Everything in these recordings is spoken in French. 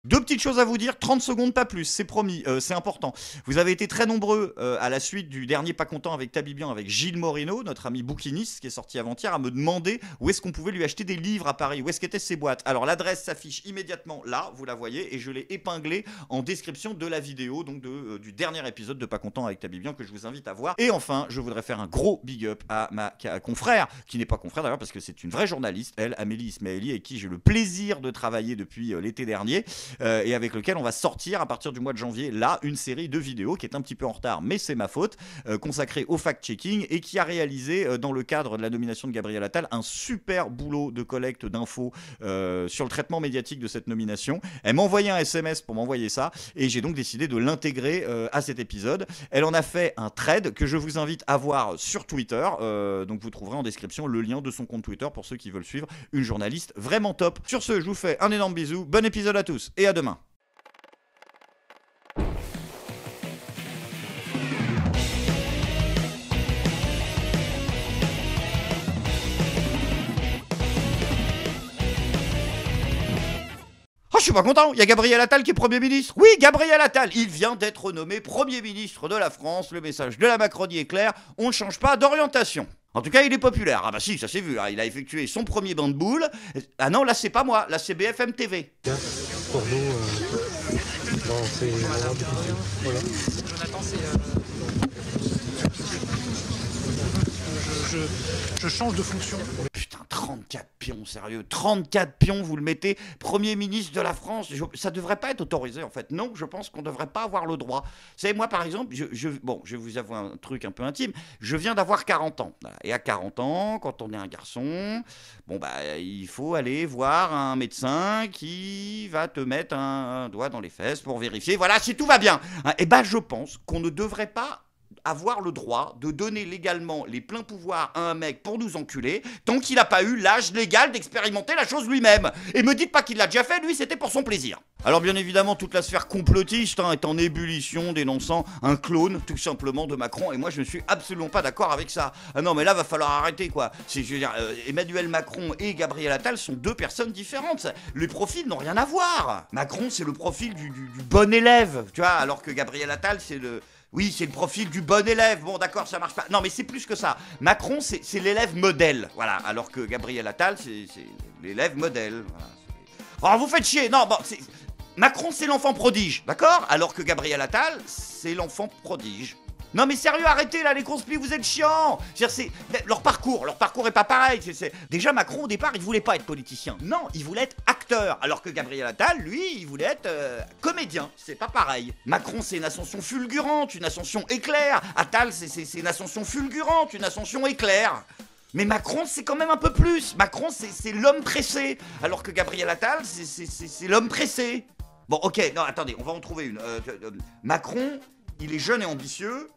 Deux petites choses à vous dire, 30 secondes pas plus, c'est promis, c'est important. Vous avez été très nombreux à la suite du dernier Pas Content avec Tabibian, avec Gilles Moreno, notre ami bouquiniste qui est sorti avant-hier, à me demander où est-ce qu'on pouvait lui acheter des livres à Paris, où est-ce qu'étaient ses boîtes. Alors l'adresse s'affiche immédiatement là, vous la voyez, et je l'ai épinglée en description de la vidéo, donc du dernier épisode de Pas Content avec Tabibian que je vous invite à voir. Et enfin, je voudrais faire un gros big up à ma confrère, qui n'est pas confrère d'ailleurs parce que c'est une vraie journaliste, elle, Amélie Ismaili, avec qui j'ai le plaisir de travailler depuis l'été dernier. Et avec lequel on va sortir à partir du mois de janvier, là, une série de vidéos qui est un petit peu en retard, mais c'est ma faute, consacrée au fact-checking et qui a réalisé, dans le cadre de la nomination de Gabriel Attal, un super boulot de collecte d'infos sur le traitement médiatique de cette nomination. Elle m'a envoyé un SMS pour m'envoyer ça, et j'ai donc décidé de l'intégrer à cet épisode. Elle en a fait un thread que je vous invite à voir sur Twitter, donc vous trouverez en description le lien de son compte Twitter pour ceux qui veulent suivre une journaliste vraiment top. Sur ce, je vous fais un énorme bisou, bon épisode à tous, et à demain. Oh, je suis pas content, il y a Gabriel Attal qui est Premier ministre. Oui, Gabriel Attal, il vient d'être nommé Premier ministre de la France. Le message de la Macronie est clair, on ne change pas d'orientation. En tout cas, il est populaire. Ah bah si, ça s'est vu, hein. Il a effectué son premier bain de boule. Ah non, là c'est pas moi, là c'est BFM TV. Pour nous, non, c'est voilà. Jonathan, je change de fonction. Putain, 34 pions, sérieux, 34 pions, vous le mettez Premier ministre de la France. Ça devrait pas être autorisé en fait. Non, je pense qu'on devrait pas avoir le droit. Vous savez, moi par exemple, bon, je vais vous avouer un truc un peu intime, je viens d'avoir 40 ans. Et à 40 ans, quand on est un garçon, bon bah il faut aller voir un médecin qui va te mettre un doigt dans les fesses pour vérifier, voilà, si tout va bien. Et ben je pense qu'on ne devrait pas avoir le droit de donner légalement les pleins pouvoirs à un mec pour nous enculer tant qu'il n'a pas eu l'âge légal d'expérimenter la chose lui-même. Et me dites pas qu'il l'a déjà fait, lui c'était pour son plaisir. Alors bien évidemment toute la sphère complotiste est en ébullition dénonçant un clone tout simplement de Macron, et moi je ne suis absolument pas d'accord avec ça. Ah non mais là va falloir arrêter quoi. Je veux dire, Emmanuel Macron et Gabriel Attal sont deux personnes différentes. Les profils n'ont rien à voir. Macron c'est le profil du bon élève, tu vois, alors que Gabriel Attal c'est le... Oui, c'est le profil du bon élève. Bon, d'accord, ça marche pas. Non, mais c'est plus que ça. Macron, c'est l'élève modèle. Voilà. Alors que Gabriel Attal, c'est l'élève modèle. Voilà. Oh, vous faites chier. Non, bon, Macron, c'est l'enfant prodige. D'accord? Alors que Gabriel Attal, c'est l'enfant prodige. Non mais sérieux, arrêtez là les consplis, vous êtes chiants. C'est leur parcours est pas pareil. Déjà Macron au départ il voulait pas être politicien, non, il voulait être acteur, alors que Gabriel Attal lui il voulait être comédien, c'est pas pareil. Macron c'est une ascension fulgurante, une ascension éclair, Attal c'est une ascension fulgurante, une ascension éclair. Mais Macron c'est quand même un peu plus, Macron c'est l'homme pressé, alors que Gabriel Attal c'est l'homme pressé. Bon ok, non attendez, on va en trouver une. Macron il est jeune et ambitieux,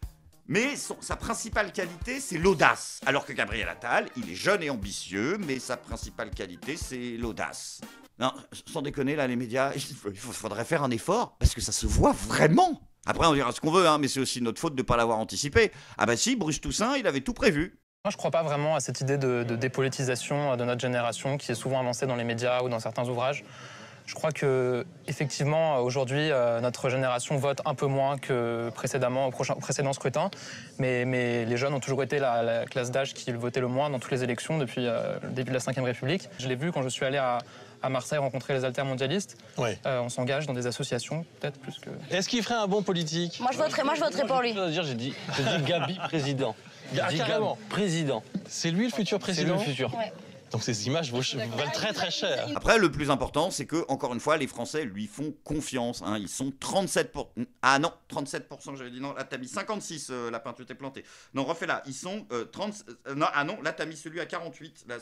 mais sa principale qualité, c'est l'audace. Alors que Gabriel Attal, il est jeune et ambitieux, mais sa principale qualité, c'est l'audace. Non, sans déconner, là, les médias, il faudrait faire un effort, parce que ça se voit vraiment. Après, on dira ce qu'on veut, hein, mais c'est aussi notre faute de ne pas l'avoir anticipé. Ah bah si, Bruce Toussaint, il avait tout prévu. Moi, je ne crois pas vraiment à cette idée de dépolitisation de notre génération, qui est souvent avancée dans les médias ou dans certains ouvrages. Je crois que effectivement aujourd'hui notre génération vote un peu moins que précédemment au précédent scrutin, mais les jeunes ont toujours été la classe d'âge qui votait le moins dans toutes les élections depuis le début de la Ve République. Je l'ai vu quand je suis allé à Marseille rencontrer les altermondialistes. Ouais. On s'engage dans des associations, peut-être plus que... Est-ce qu'il ferait un bon politique? Moi je voterais pour lui. J'ai dit Gabi président. J'ai dit Gabi président. C'est lui le futur président? C'est lui le futur. Ouais. Donc ces images valent très très cher. Après, le plus important, c'est que, encore une fois, les Français lui font confiance. Hein. Ils sont 37%. Ah non, 37%, j'avais dit non. Là, t'as mis 56, Lapin, tu t'es planté. Non, refais-la. Ils sont 30... non, ah non, là, t'as mis celui à 48. Là,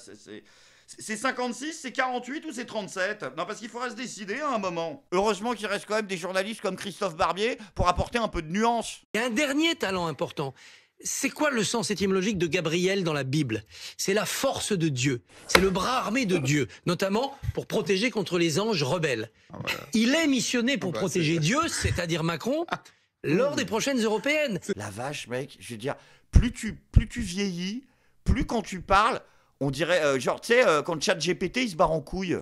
c'est 56, c'est 48 ou c'est 37? Non, parce qu'il faudra se décider à un moment. Heureusement qu'il reste quand même des journalistes comme Christophe Barbier pour apporter un peu de nuance. Il y a un dernier talent important. C'est quoi le sens étymologique de Gabriel dans la Bible? C'est la force de Dieu. C'est le bras armé de Dieu, notamment pour protéger contre les anges rebelles. Ah ouais. Il est missionné pour protéger Dieu, c'est-à-dire Macron, lors des prochaines européennes. La vache, mec, je veux dire, plus tu vieillis, plus quand tu parles, on dirait, genre, tu sais, quand ChatGPT, il se barre en couille.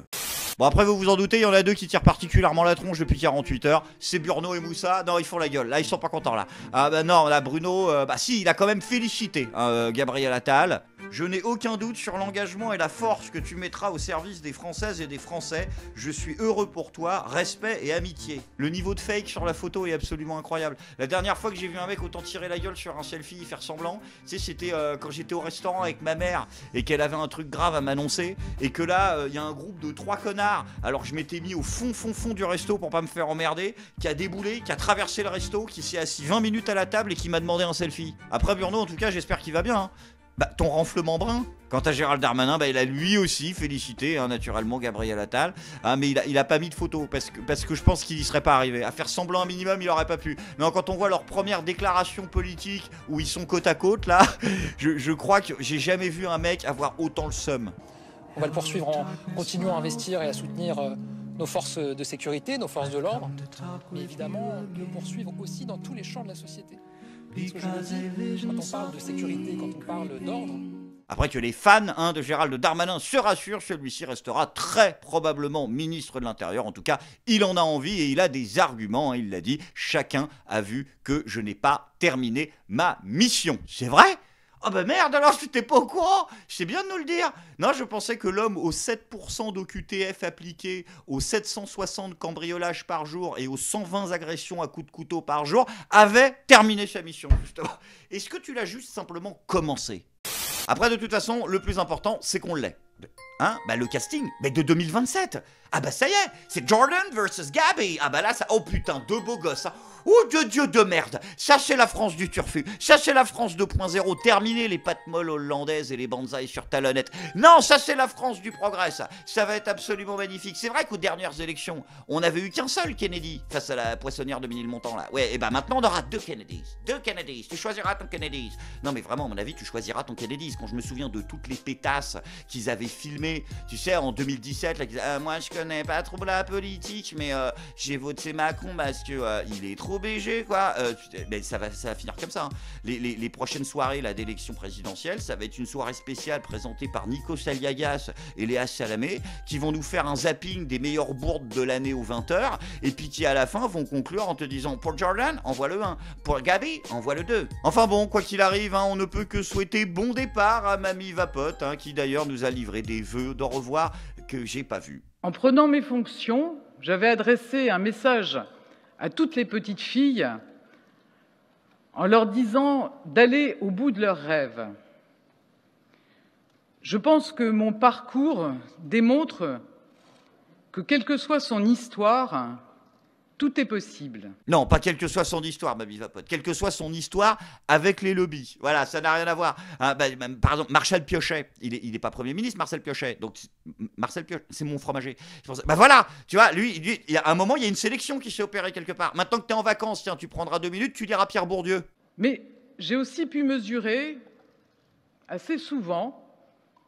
Bon, après, vous vous en doutez, il y en a deux qui tirent particulièrement la tronche depuis 48 heures. C'est Bruno et Moussa. Non, ils font la gueule. Là, ils sont pas contents, là. Ah, bah non, là, Bruno, bah si, il a quand même félicité Gabriel Attal. Je n'ai aucun doute sur l'engagement et la force que tu mettras au service des Françaises et des Français. Je suis heureux pour toi. Respect et amitié. Le niveau de fake sur la photo est absolument incroyable. La dernière fois que j'ai vu un mec autant tirer la gueule sur un selfie, faire semblant, tu sais, c'était quand j'étais au restaurant avec ma mère et qu'elle avait un truc grave à m'annoncer. Et que là, il y a un groupe de 3 connards. Alors je m'étais mis au fond du resto pour pas me faire emmerder, qui a déboulé, qui a traversé le resto, qui s'est assis 20 minutes à la table et qui m'a demandé un selfie. Après Bruno, en tout cas, j'espère qu'il va bien. Hein. Bah, ton renflement brun. Quant à Gérald Darmanin, bah, il a lui aussi félicité, hein, naturellement, Gabriel Attal. Ah, mais il a pas mis de photo, parce que je pense qu'il y serait pas arrivé. À faire semblant un minimum, il aurait pas pu. Non, quand on voit leur première déclaration politique, où ils sont côte à côte, là, je crois que j'ai jamais vu un mec avoir autant le seum. On va le poursuivre en continuant à investir et à soutenir nos forces de sécurité, nos forces de l'ordre, mais évidemment le poursuivre aussi dans tous les champs de la société. Parce que je me dis, quand on parle de sécurité, quand on parle d'ordre... Après que les fans de Gérald Darmanin se rassurent, celui-ci restera très probablement ministre de l'Intérieur. En tout cas, il en a envie et il a des arguments, hein, il l'a dit. Chacun a vu que je n'ai pas terminé ma mission. C'est vrai ? Ah bah merde, alors je n'étais pas au courant. C'est bien de nous le dire. Non, je pensais que l'homme aux 7% d'OQTF appliqués, aux 760 cambriolages par jour et aux 120 agressions à coups de couteau par jour avait terminé sa mission, justement. Est-ce que tu l'as juste simplement commencé ? Après, de toute façon, le plus important, c'est qu'on l'ait. Hein ? Bah le casting, mais de 2027. Ah bah ça y est, c'est Jordan versus Gabby. Ah bah là, ça... Oh putain, deux beaux gosses. Hein. Oh Dieu de merde. Ça c'est la France du turfu. Ça c'est la France 2.0. Terminer les pattes molles hollandaises et les bonsaïs sur talonnette. Non, ça c'est la France du progrès, ça. Ça va être absolument magnifique. C'est vrai qu'aux dernières élections, on n'avait eu qu'un seul Kennedy face à la poissonnière de Ménilmontant là. Ouais, et bah maintenant on aura deux Kennedys. Deux Kennedys. Tu choisiras ton Kennedy. Non mais vraiment, à mon avis, tu choisiras ton Kennedy. Quand je me souviens de toutes les pétasses qu'ils avaient filmées, tu sais, en 2017, là, qu'ils disaient, moi je connais pas trop la politique, mais j'ai voté Macron parce que il est trop BG, quoi. Mais ça va finir comme ça. Hein. Les prochaines soirées là, d'élection présidentielle, ça va être une soirée spéciale présentée par Nikos Aliagas et Léa Salamé, qui vont nous faire un zapping des meilleures bourdes de l'année aux 20h, et puis qui à la fin vont conclure en te disant, pour Jordan, envoie le 1, pour Gabi, envoie le 2. Enfin bon, quoi qu'il arrive, hein, on ne peut que souhaiter bon départ à Mamie Vapote, hein, qui d'ailleurs nous a livré des vœux d'au revoir que j'ai pas vus. En prenant mes fonctions, j'avais adressé un message à toutes les petites filles en leur disant d'aller au bout de leurs rêves. Je pense que mon parcours démontre que, quelle que soit son histoire, tout est possible. Non, pas quelle que soit son histoire, Mamie Vapote. Quelle que soit son histoire avec les lobbies. Voilà, ça n'a rien à voir. Hein, par exemple, Marcel Piochet, il est pas Premier ministre, Marcel Piochet. Donc, Marcel Piochet, c'est mon fromager. Bah voilà, tu vois, lui, il y a un moment, il y a une sélection qui s'est opérée quelque part. Maintenant que tu es en vacances, tiens, tu prendras 2 minutes, tu liras Pierre Bourdieu. Mais j'ai aussi pu mesurer assez souvent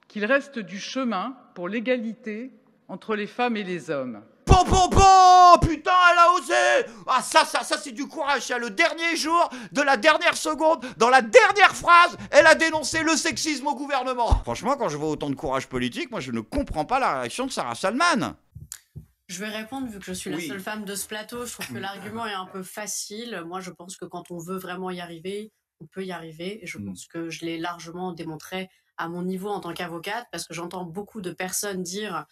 qu'il reste du chemin pour l'égalité entre les femmes et les hommes. Putain, elle a osé. Ah, ça, c'est du courage. C'est le dernier jour de la dernière seconde, dans la dernière phrase, elle a dénoncé le sexisme au gouvernement. Franchement, quand je vois autant de courage politique, moi, je ne comprends pas la réaction de Sarah Salman. Je vais répondre, vu que je suis la seule femme de ce plateau. Je trouve que l'argument est un peu facile. Moi, je pense que quand on veut vraiment y arriver, on peut y arriver. Et je pense que je l'ai largement démontré à mon niveau en tant qu'avocate, parce que j'entends beaucoup de personnes dire...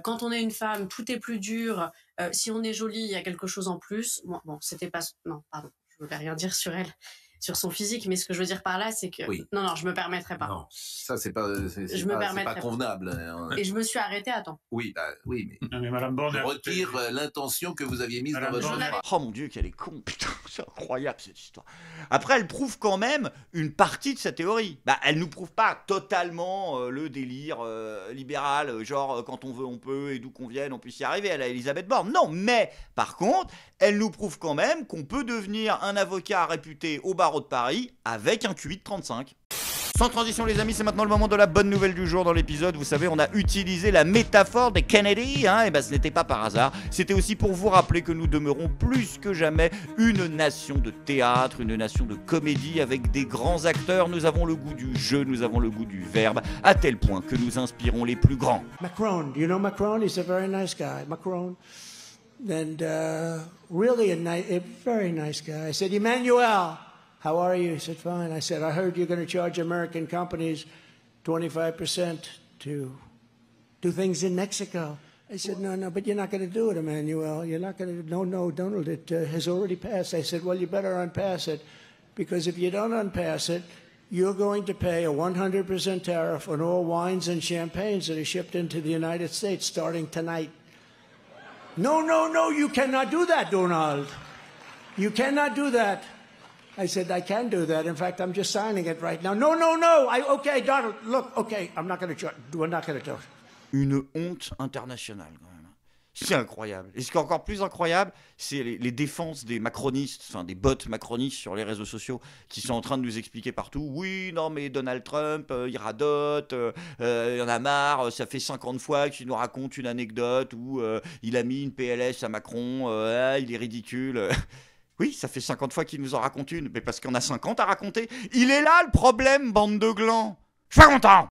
quand on est une femme, tout est plus dur. Si on est jolie, il y a quelque chose en plus. Bon, c'était pas... Non, pardon, je voulais rien dire sur elle, sur son physique, mais ce que je veux dire par là, c'est que... Oui. Non, je me permettrai pas. Non, ça, c'est pas convenable. Hein. Et je me suis arrêtée à temps. Oui, mais... Non, mais Madame Borne... Je retire l'intention que vous aviez mise dans votre... Oh mon Dieu, qu'elle est con, putain, c'est incroyable cette histoire. Après, elle prouve quand même une partie de sa théorie. Bah, elle nous prouve pas totalement le délire libéral, genre quand on veut, on peut, et d'où qu'on vienne, on puisse y arriver, elle a Elisabeth Borne. Non, mais par contre, elle nous prouve quand même qu'on peut devenir un avocat réputé au barreau de Paris avec un QI de 35. Sans transition les amis, c'est maintenant le moment de la bonne nouvelle du jour dans l'épisode. Vous savez, on a utilisé la métaphore des Kennedy, et ben ce n'était pas par hasard. C'était aussi pour vous rappeler que nous demeurons plus que jamais une nation de théâtre, une nation de comédie avec des grands acteurs. Nous avons le goût du jeu, nous avons le goût du verbe, à tel point que nous inspirons les plus grands. Macron, do you know Macron? He's a very nice guy. Macron, and really a very nice guy. I said, Emmanuel, how are you? He said, fine. I said, I heard you're going to charge American companies 25% to do things in Mexico. I said, no, but you're not going to do it, Emmanuel. You're not going to, no, Donald, it has already passed. I said, well, you better unpass it, because if you don't unpass it, you're going to pay a 100% tariff on all wines and champagnes that are shipped into the United States starting tonight. No, you cannot do that, Donald. You cannot do that. I said, I can do that. In fact, I'm just signing it right now. No. Okay, Donald, look, okay, we're not going to do it. Une honte internationale, quand même. C'est incroyable. Et ce qui est encore plus incroyable, c'est les défenses des macronistes, enfin des bots macronistes sur les réseaux sociaux qui sont en train de nous expliquer partout. Oui, non, mais Donald Trump, il radote, il en a marre, ça fait 50 fois qu'il nous raconte une anecdote où il a mis une PLS à Macron, il est ridicule. Oui, ça fait 50 fois qu'il nous en raconte une, mais parce qu'on a 50 à raconter. Il est là le problème, bande de glands. Je suis pas content.